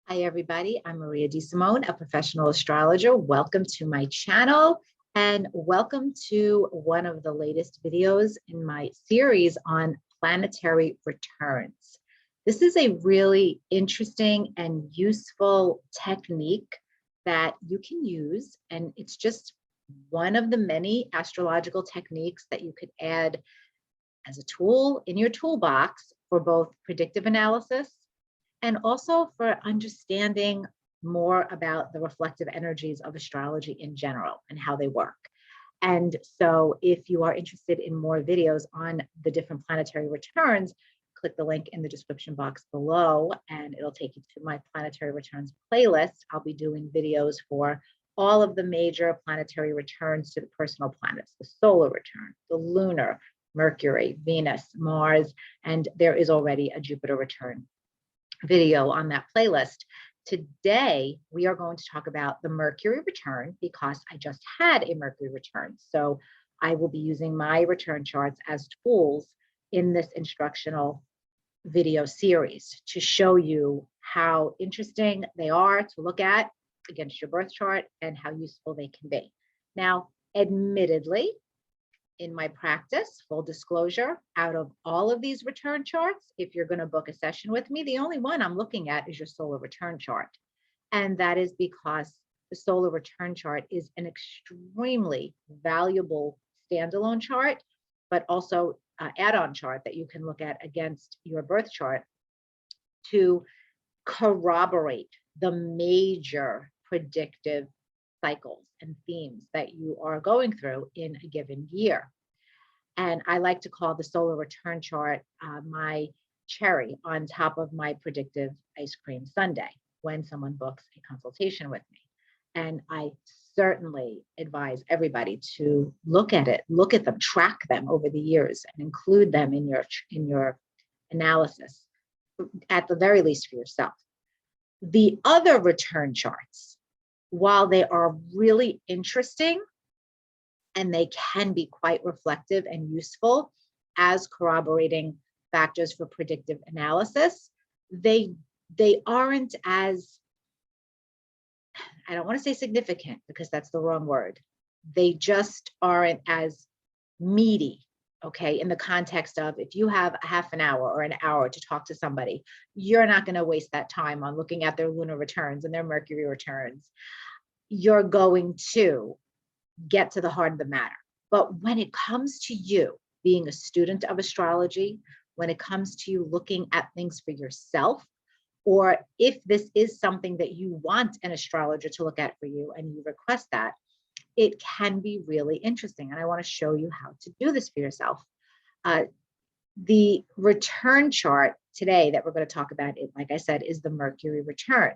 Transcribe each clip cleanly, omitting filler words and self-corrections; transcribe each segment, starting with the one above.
Hi, everybody. I'm Maria DeSimone, a professional astrologer. Welcome to my channel and welcome to one of the latest videos in my series on planetary returns. This is a really interesting and useful technique that you can use, and it's just one of the many astrological techniques that you could add as a tool in your toolbox for both predictive analysis and also for understanding more about the reflective energies of astrology in general and how they work. And so if you are interested in more videos on the different planetary returns, click the link in the description box below and it'll take you to my planetary returns playlist. I'll be doing videos for all of the major planetary returns to the personal planets, the solar return, the lunar, Mercury, Venus, Mars, and there is already a Jupiter return video on that playlist. Today, we are going to talk about the Mercury return because I just had a Mercury return. So I will be using my return charts as tools in this instructional video series to show you how interesting they are to look at against your birth chart and how useful they can be. Now, admittedly, in my practice, full disclosure, out of all of these return charts, if you're going to book a session with me, the only one I'm looking at is your solar return chart. And that is because the solar return chart is an extremely valuable standalone chart, but also add-on chart that you can look at against your birth chart to corroborate the major predictive cycles and themes that you are going through in a given year. And I like to call the solar return chart my cherry on top of my predictive ice cream sundae when someone books a consultation with me. And I certainly advise everybody to look at them, track them over the years and include them in your analysis, at the very least for yourself. The other return charts, while they are really interesting and they can be quite reflective and useful as corroborating factors for predictive analysis, they aren't as, I don't want to say significant because that's the wrong word. They just aren't as meaty, okay, in the context of if you have a half an hour or an hour to talk to somebody, you're not going to waste that time on looking at their lunar returns and their Mercury returns. You're going to get to the heart of the matter. But when it comes to you being a student of astrology, when it comes to you looking at things for yourself, or if this is something that you want an astrologer to look at for you and you request that, it can be really interesting. And I want to show you how to do this for yourself. The return chart today that we're going to talk about, like I said, is the Mercury return.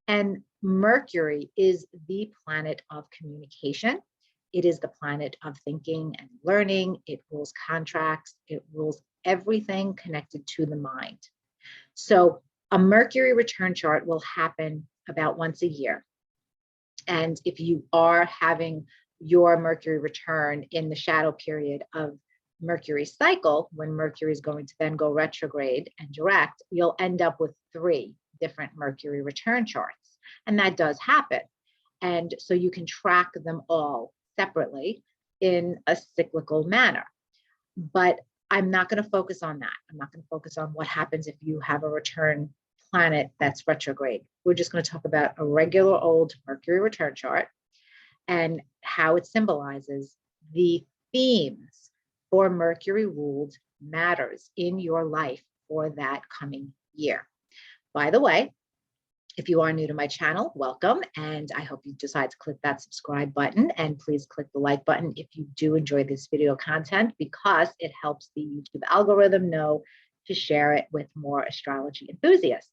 And Mercury is the planet of communication. It is the planet of thinking and learning. It rules contracts. It rules everything connected to the mind. So a Mercury return chart will happen about once a year. And if you are having your Mercury return in the shadow period of Mercury's cycle, when Mercury is going to then go retrograde and direct, you'll end up with 3 different Mercury return charts. And that does happen. And so you can track them all separately in a cyclical manner. But I'm not going to focus on that. I'm not going to focus on what happens if you have a return planet that's retrograde. We're just going to talk about a regular old Mercury return chart and how it symbolizes the themes for Mercury ruled matters in your life for that coming year. By the way, if you are new to my channel, welcome. And I hope you decide to click that subscribe button and please click the like button if you do enjoy this video content because it helps the YouTube algorithm know to share it with more astrology enthusiasts.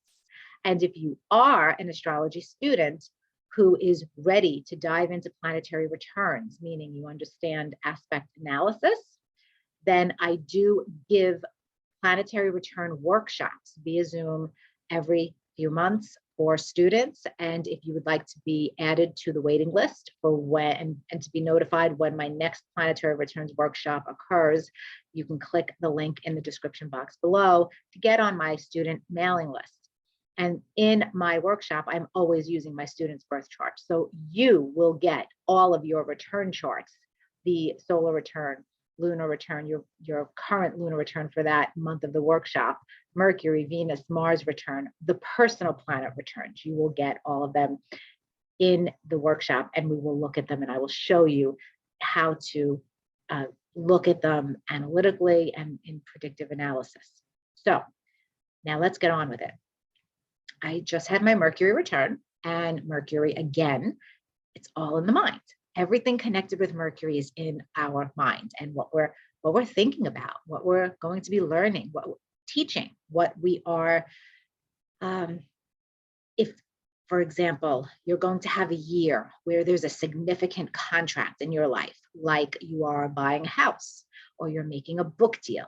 And if you are an astrology student who is ready to dive into planetary returns, meaning you understand aspect analysis, then I do give planetary return workshops via Zoom every few months for students. And if you would like to be added to the waiting list for when and to be notified when my next planetary returns workshop occurs, you can click the link in the description box below to get on my student mailing list. And in my workshop, I'm always using my students' birth chart. So you will get all of your return charts, the solar return, lunar return, your current lunar return for that month of the workshop, Mercury, Venus, Mars return, the personal planet returns. You will get all of them in the workshop, and we will look at them, and I will show you how to look at them analytically and in predictive analysis. So now let's get on with it. I just had my Mercury return, and Mercury, again, it's all in the mind. Everything connected with Mercury is in our mind, and what we're thinking about, what we're going to be learning, what we're teaching, what we are, if, for example, you're going to have a year where there's a significant contract in your life, like you are buying a house or you're making a book deal,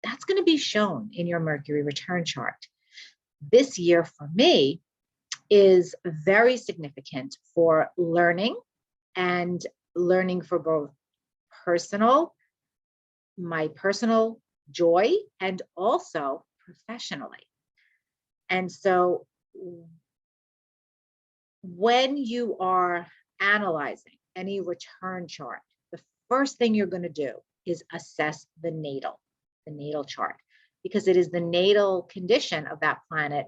that's going to be shown in your Mercury return chart. This year for me is very significant for learning, and learning for both my personal joy, and also professionally. And so when you are analyzing any return chart, the first thing you're going to do is assess the natal chart, because it is the natal condition of that planet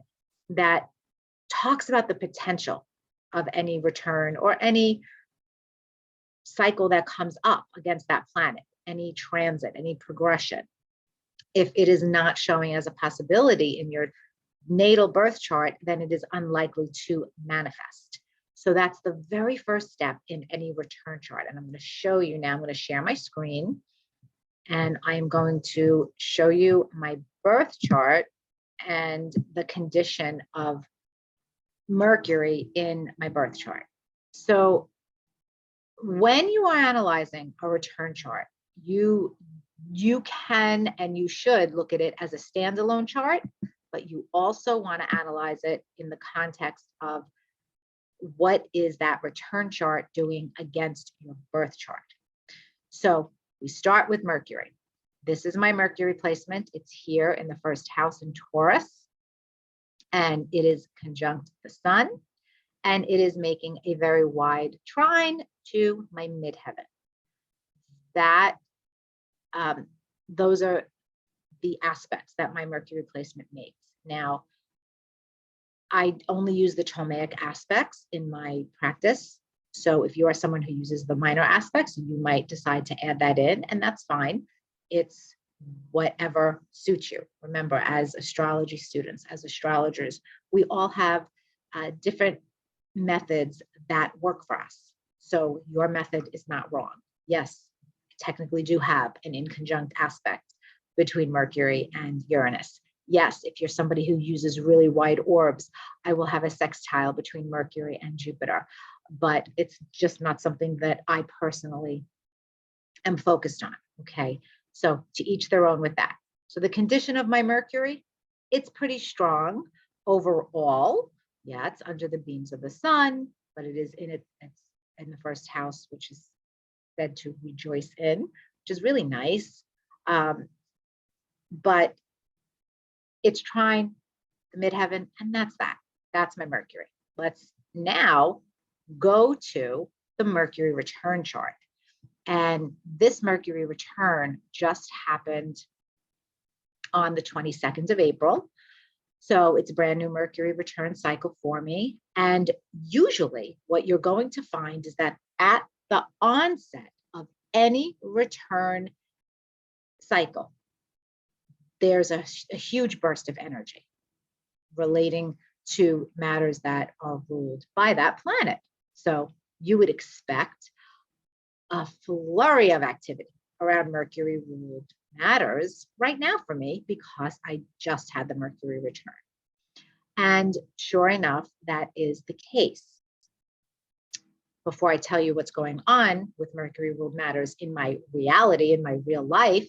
that talks about the potential of any return or any cycle that comes up against that planet, any transit, any progression. If it is not showing as a possibility in your natal birth chart, then it is unlikely to manifest. So that's the very first step in any return chart. And I'm going to show you now. I'm going to share my screen, and I am going to show you my birth chart and the condition of Mercury in my birth chart. So when you are analyzing a return chart, you can and you should look at it as a standalone chart, but you also want to analyze it in the context of what is that return chart doing against your birth chart. So we start with Mercury. This is my Mercury placement. It's here in the first house in Taurus, and it is conjunct the sun, and it is making a very wide trine to my midheaven. Those are the aspects that my Mercury placement makes. Now, I only use the Ptolemaic aspects in my practice. So if you are someone who uses the minor aspects, you might decide to add that in, and that's fine. It's whatever suits you. Remember, as astrology students, as astrologers, we all have different methods that work for us. So your method is not wrong. Yes, I technically do have an inconjunct aspect between Mercury and Uranus. Yes, if you're somebody who uses really wide orbs, I will have a sextile between Mercury and Jupiter, but it's just not something that I personally am focused on, okay? So to each their own with that. So the condition of my Mercury, it's pretty strong overall. Yeah, it's under the beams of the sun, but it is it's in the first house, which is said to rejoice in, which is really nice. But it's trine the midheaven, and that's that. That's my Mercury. Let's now go to the Mercury return chart. And this Mercury return just happened on the 22nd of April. So it's a brand new Mercury return cycle for me. And usually what you're going to find is that at the onset of any return cycle, there's a huge burst of energy relating to matters that are ruled by that planet. So you would expect a flurry of activity around Mercury ruled matters right now for me, because I just had the Mercury return. And sure enough, that is the case. Before I tell you what's going on with Mercury ruled matters in my reality, in my real life,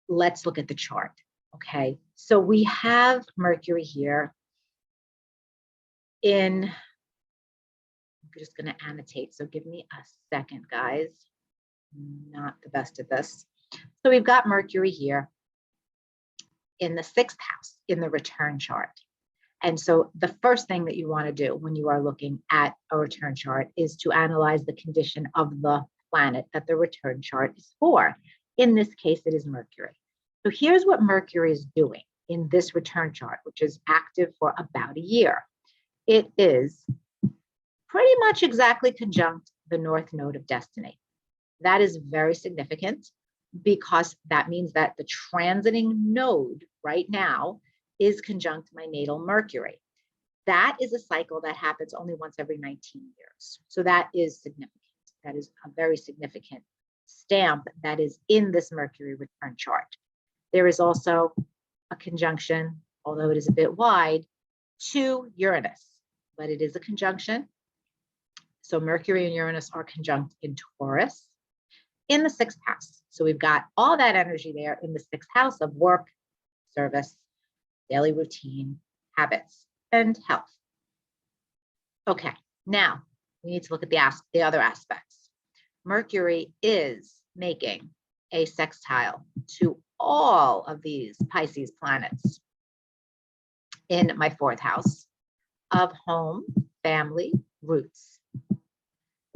let's look at the chart. Okay, so we have Mercury here I'm just going to annotate, so give me a second, guys. Not the best at this. So we've got Mercury here in the 6th house in the return chart. And so the first thing that you want to do when you are looking at a return chart is to analyze the condition of the planet that the return chart is for. In this case, it is Mercury. So here's what Mercury is doing in this return chart, which is active for about a year. It is pretty much exactly conjunct the North Node of Destiny. That is very significant because that means that the transiting node right now is conjunct my natal Mercury. That is a cycle that happens only once every 19 years. So that is significant. That is a very significant stamp that is in this Mercury return chart. There is also a conjunction, although it is a bit wide, to Uranus, but it is a conjunction. So Mercury and Uranus are conjunct in Taurus in the 6th house. So we've got all that energy there in the 6th house of work, service, daily routine, habits, and health. Okay, now we need to look at the other aspects. Mercury is making a sextile to all of these Pisces planets in my 4th house of home, family, roots.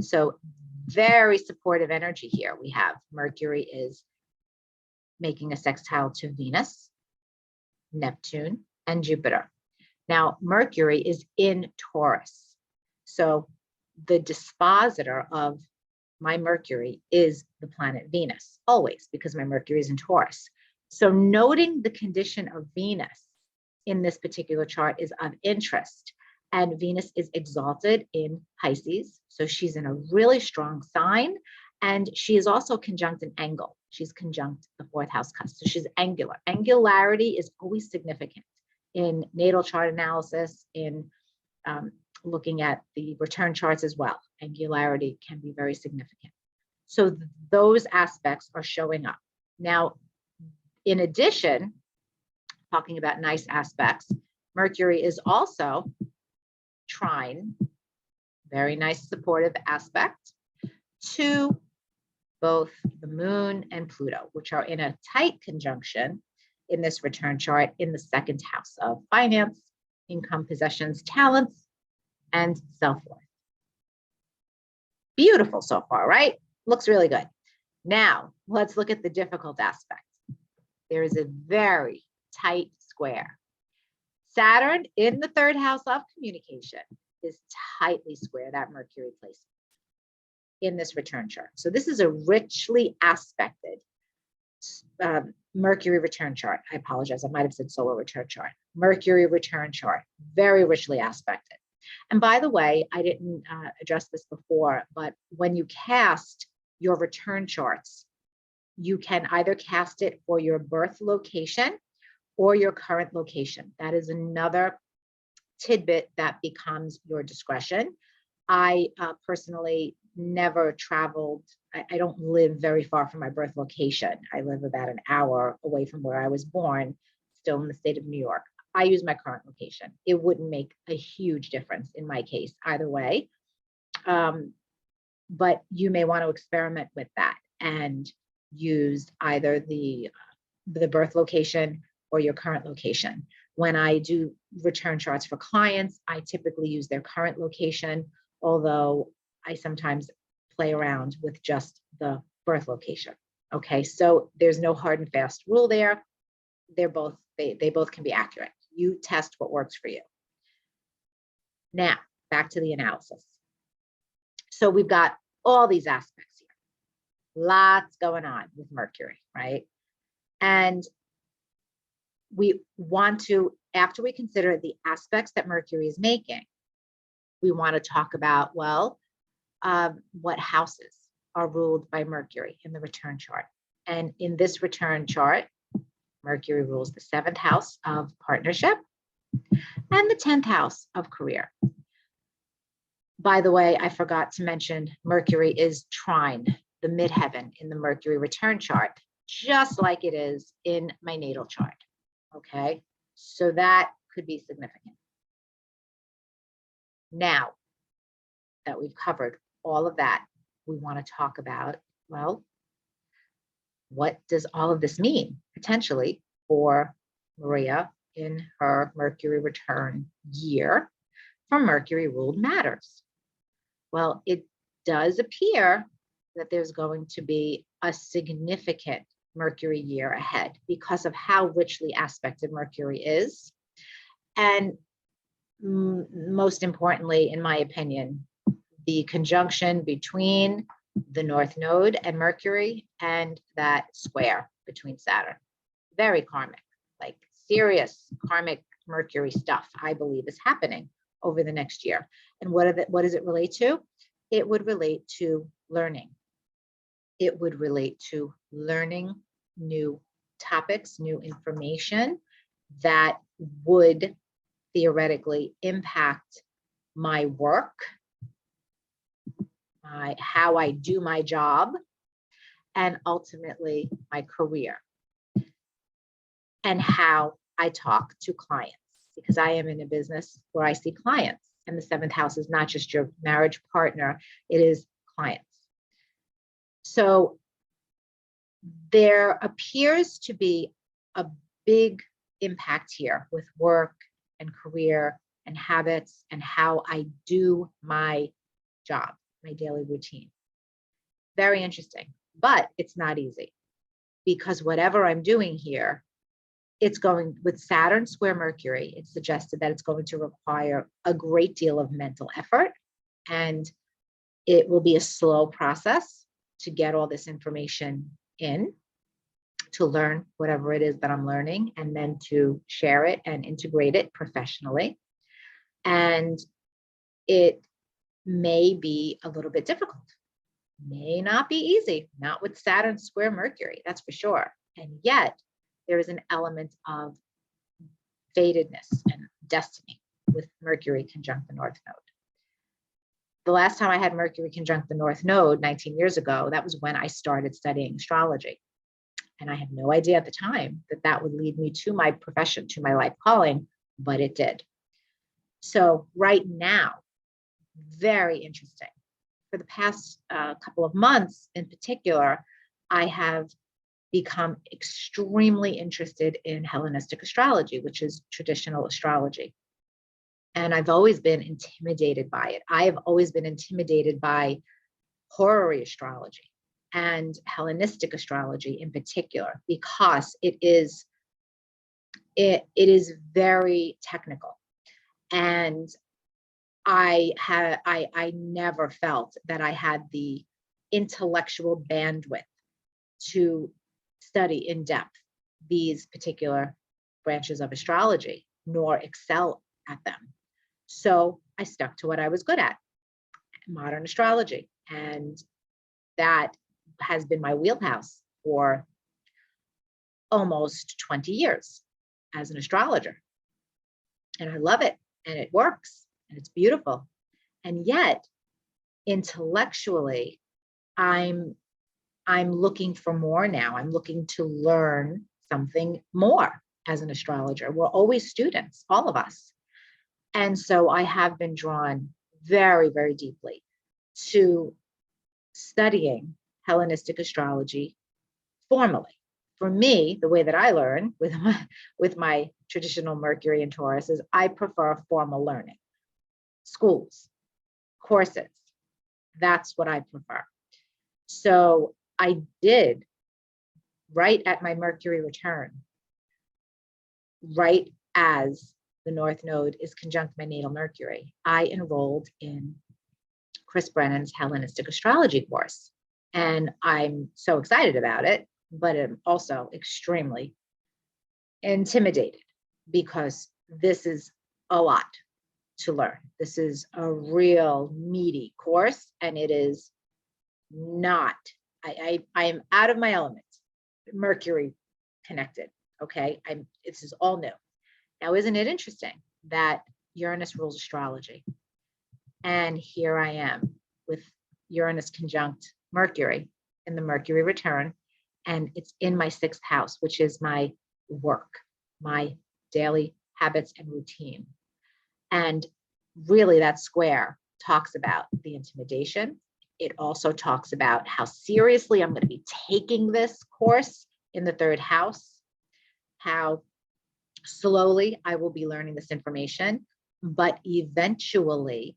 So very supportive energy here. We have Mercury is making a sextile to Venus, Neptune, and Jupiter. Now, Mercury is in Taurus. So the dispositor of my Mercury is the planet Venus, always, because my Mercury is in Taurus. So noting the condition of Venus in this particular chart is of interest. And Venus is exalted in Pisces. So she's in a really strong sign. And she is also conjunct an angle. She's conjunct the 4th house cusp. So she's angular. Angularity is always significant in natal chart analysis, in looking at the return charts as well. Angularity can be very significant. So those aspects are showing up. Now, in addition, talking about nice aspects, Mercury is also trine, very nice supportive aspect, to both the moon and Pluto, which are in a tight conjunction in this return chart in the 2nd house of finance, income, possessions, talents, and self-worth. Beautiful so far, right? Looks really good. Now, let's look at the difficult aspects. There is a very tight square. Saturn in the 3rd house of communication is tightly square, that Mercury placement in this return chart. So this is a richly aspected Mercury return chart. I apologize, I might have said solar return chart. Mercury return chart, very richly aspected. And by the way, I didn't address this before, but when you cast your return charts, you can either cast it for your birth location or your current location. That is another tidbit that becomes your discretion. I personally never traveled. I don't live very far from my birth location. I live about an hour away from where I was born, still in the state of New York. I use my current location. It wouldn't make a huge difference in my case either way. But you may want to experiment with that and use either the birth location or your current location. When I do return charts for clients, I typically use their current location, although I sometimes play around with just the birth location. Okay, so there's no hard and fast rule there. They both can be accurate. You test what works for you. Now, back to the analysis. So we've got all these aspects here. Lots going on with Mercury, right? And we want to, after we consider the aspects that Mercury is making, we want to talk about, well, what houses are ruled by Mercury in the return chart. And in this return chart, Mercury rules the 7th house of partnership and the 10th house of career. By the way, I forgot to mention Mercury is trine, the midheaven in the Mercury return chart, just like it is in my natal chart. Okay, so that could be significant. Now that we've covered all of that, we want to talk about, well, what does all of this mean potentially for Maria in her Mercury return year for Mercury ruled matters? Well, it does appear that there's going to be a significant Mercury year ahead because of how richly aspected Mercury is. And most importantly, in my opinion, the conjunction between the North Node and Mercury and that square between Saturn. Very karmic, like serious karmic Mercury stuff, I believe, is happening over the next year. And what does it relate to? It would relate to learning. It would relate to learning new topics, new information that would theoretically impact my work, how I do my job, and ultimately my career, and how I talk to clients, because I am in a business where I see clients, and the seventh house is not just your marriage partner, it is clients. So there appears to be a big impact here with work and career and habits and how I do my job, my daily routine. Very interesting, but it's not easy because whatever I'm doing here, it's going with Saturn square Mercury. It's suggested that it's going to require a great deal of mental effort, and it will be a slow process to get all this information in, to learn whatever it is that I'm learning, and then to share it and integrate it professionally. And it may be a little bit difficult, may not be easy, not with Saturn square Mercury, that's for sure. And yet there is an element of fatedness and destiny with Mercury conjunct the North Node. The last time I had Mercury conjunct the North Node 19 years ago, that was when I started studying astrology. And I had no idea at the time that that would lead me to my profession, to my life calling, but it did. So right now, very interesting. For the past couple of months in particular, I have become extremely interested in Hellenistic astrology, which is traditional astrology. And I've always been intimidated by it. I have always been intimidated by horary astrology and Hellenistic astrology in particular, because it is very technical. And I never felt that I had the intellectual bandwidth to study in depth these particular branches of astrology, nor excel at them. So I stuck to what I was good at, modern astrology. And that has been my wheelhouse for almost 20 years as an astrologer. And I love it, and it works, and it's beautiful. And yet, intellectually, I'm looking for more now. I'm looking to learn something more as an astrologer. We're always students, all of us. And so I have been drawn very, very deeply to studying Hellenistic astrology formally. For me, the way that I learn with my traditional Mercury and Taurus is I prefer formal learning. Schools, courses, that's what I prefer. So I did, right at my Mercury return, right as the North Node is conjunct my natal Mercury, I enrolled in Chris Brennan's Hellenistic astrology course. And I'm so excited about it, but I'm also extremely intimidated because this is a lot to learn. This is a real meaty course, and it is not, I am out of my element, Mercury connected, okay? This is all new. Now, isn't it interesting that Uranus rules astrology? And here I am with Uranus conjunct Mercury in the Mercury return, and it's in my 6th house, which is my work, my daily habits and routine. And really that square talks about the intimidation. It also talks about how seriously I'm going to be taking this course in the 3rd house, how Slowly, I will be learning this information, but eventually,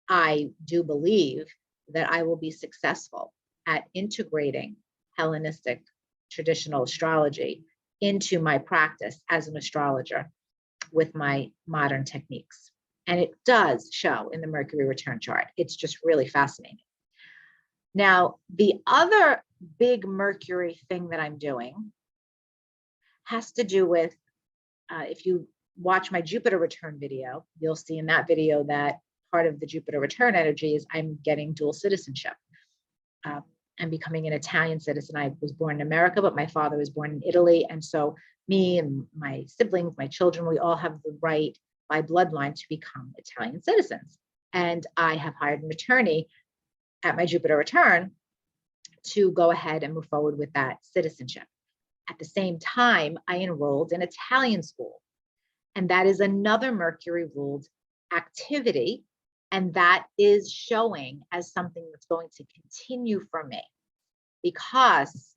I do believe that I will be successful at integrating Hellenistic traditional astrology into my practice as an astrologer with my modern techniques. And it does show in the Mercury return chart. It's just really fascinating. Now, the other big Mercury thing that I'm doing has to do with, if you watch my Jupiter return video, you'll see in that video that part of the Jupiter return energy is I'm getting dual citizenship. I'm becoming an Italian citizen. I was born in America, but my father was born in Italy. And so me and my siblings, my children, we all have the right by bloodline to become Italian citizens. And I have hired an attorney at my Jupiter return to go ahead and move forward with that citizenship. At the same time, I enrolled in Italian school. And that is another Mercury ruled activity. And that is showing as something that's going to continue for me, because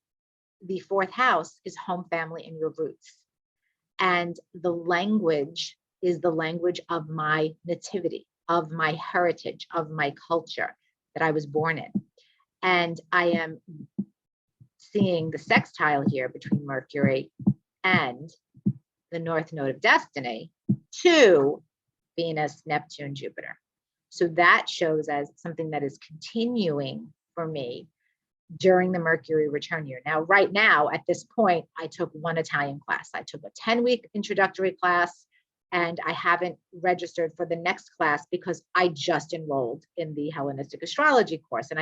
the fourth house is home, family, and your roots. And the language is the language of my nativity, of my heritage, of my culture that I was born in. And I am seeing the sextile here between Mercury and the North Node of Destiny to Venus, Neptune, Jupiter. So that shows as something that is continuing for me during the Mercury return year. Now, right now, at this point, I took one Italian class. I took a 10-week introductory class, and I haven't registered for the next class because I just enrolled in the Hellenistic astrology course. And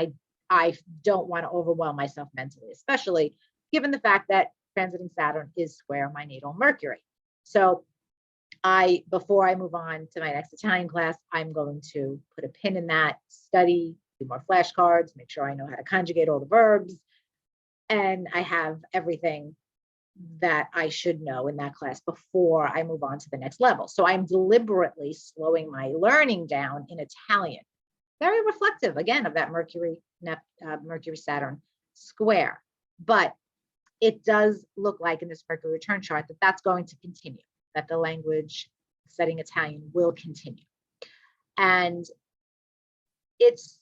I don't want to overwhelm myself mentally, especially given the fact that transiting Saturn is square my natal Mercury. So before I move on to my next Italian class, I'm going to put a pin in that, study, do more flashcards, make sure I know how to conjugate all the verbs. And I have everything that I should know in that class before I move on to the next level. So I'm deliberately slowing my learning down in Italian. Very reflective, again, of that Mercury Saturn square. But it does look like in this Mercury return chart that that's going to continue, that the language studying Italian will continue. And it's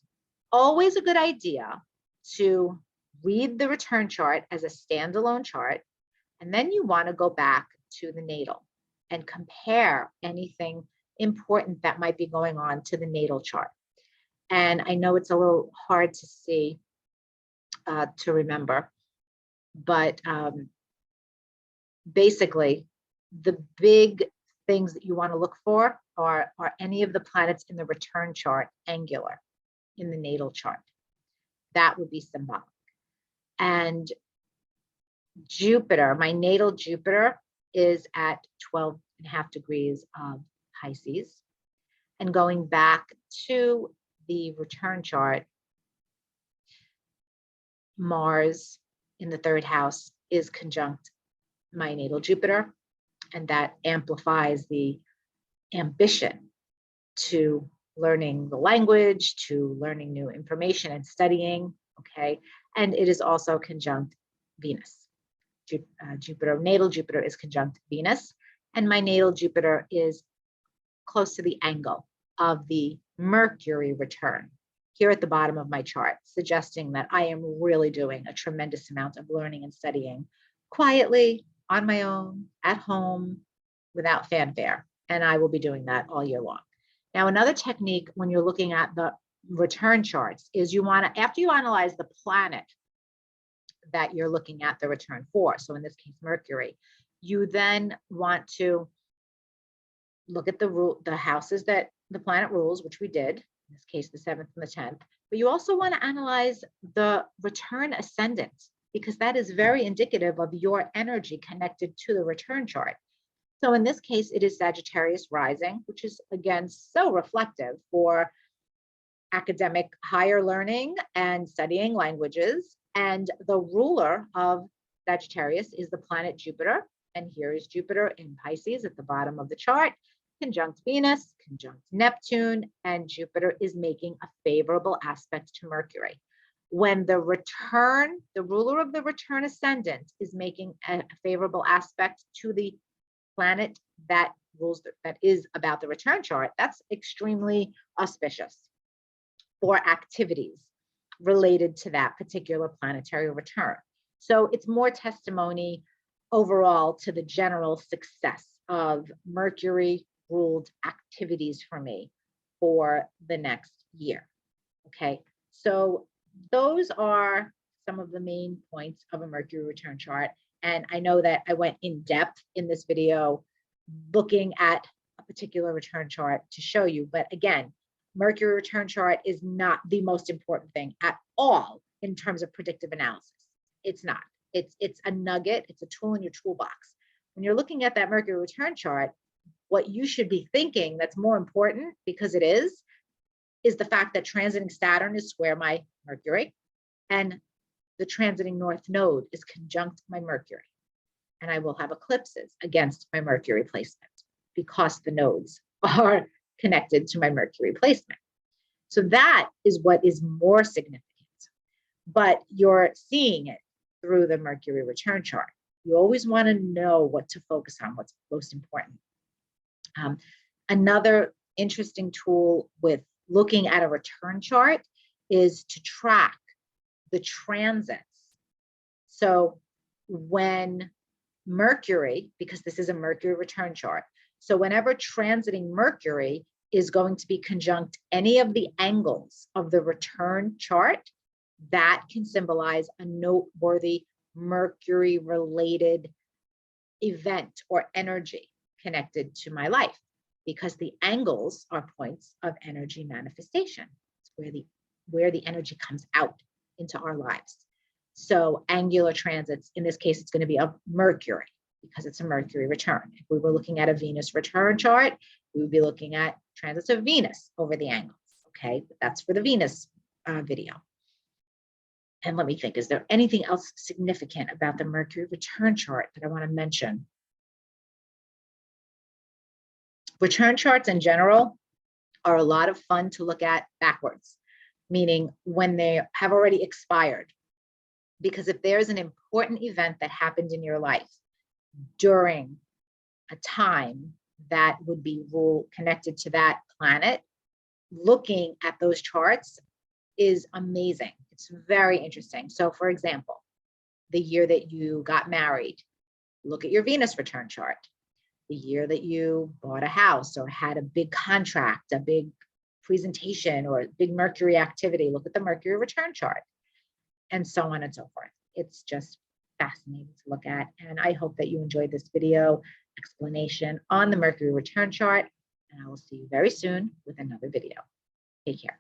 always a good idea to read the return chart as a standalone chart, and then you want to go back to the natal and compare anything important that might be going on to the natal chart. And I know it's a little hard to see, to remember, but basically, the big things that you want to look for are any of the planets in the return chart angular in the natal chart. That would be symbolic. And Jupiter, my natal Jupiter, is at 12.5 degrees of Pisces. And going back to the return chart, Mars in the third house is conjunct my natal Jupiter, and that amplifies the ambition to learning the language, to learning new information and studying, okay? And it is also conjunct Venus. Natal Jupiter is conjunct Venus, and my natal Jupiter is close to the angle of the Mercury return here at the bottom of my chart, suggesting that I am really doing a tremendous amount of learning and studying quietly, on my own, at home, without fanfare. And I will be doing that all year long. Now, another technique when you're looking at the return charts is you want to, after you analyze the planet that you're looking at the return for, so in this case, Mercury, you then want to look at the houses that the planet rules, which we did, in this case, the 7th and the 10th, but you also want to analyze the return ascendant, because that is very indicative of your energy connected to the return chart. So in this case, it is Sagittarius rising, which is, again, so reflective for academic higher learning and studying languages. And the ruler of Sagittarius is the planet Jupiter. And here is Jupiter in Pisces at the bottom of the chart, conjunct Venus, conjunct Neptune, and Jupiter is making a favorable aspect to Mercury. When the ruler of the return ascendant is making a favorable aspect to the planet that rules, that is about the return chart, that's extremely auspicious for activities related to that particular planetary return. So it's more testimony overall to the general success of Mercury ruled activities for me for the next year. Okay, so those are some of the main points of a Mercury return chart. And I know that I went in depth in this video looking at a particular return chart to show you. But again, Mercury return chart is not the most important thing at all in terms of predictive analysis. It's not. It's a nugget. It's a tool in your toolbox. When you're looking at that Mercury return chart, what you should be thinking that's more important, because it is the fact that transiting Saturn is square my Mercury, and the transiting North Node is conjunct my Mercury. And I will have eclipses against my Mercury placement because the nodes are connected to my Mercury placement. So that is what is more significant. But you're seeing it through the Mercury return chart. You always want to know what to focus on, what's most important. Another interesting tool with looking at a return chart is to track the transits. So when Mercury, because this is a Mercury return chart, so whenever transiting Mercury is going to be conjunct any of the angles of the return chart, that can symbolize a noteworthy Mercury-related event or energy connected to my life, because the angles are points of energy manifestation. It's where the energy comes out into our lives. So angular transits, in this case, it's going to be of Mercury because it's a Mercury return. If we were looking at a Venus return chart, we would be looking at transits of Venus over the angles. Okay, but that's for the Venus video. And let me think, is there anything else significant about the Mercury return chart that I want to mention? Return charts in general are a lot of fun to look at backwards, meaning when they have already expired. Because if there's an important event that happened in your life during a time that would be connected to that planet, looking at those charts is amazing. It's very interesting. So for example, the year that you got married, look at your Venus return chart. The year that you bought a house or had a big contract, a big presentation, or a big Mercury activity, look at the Mercury return chart, and so on and so forth. It's just fascinating to look at. And I hope that you enjoyed this video explanation on the Mercury return chart. And I will see you very soon with another video. Take care.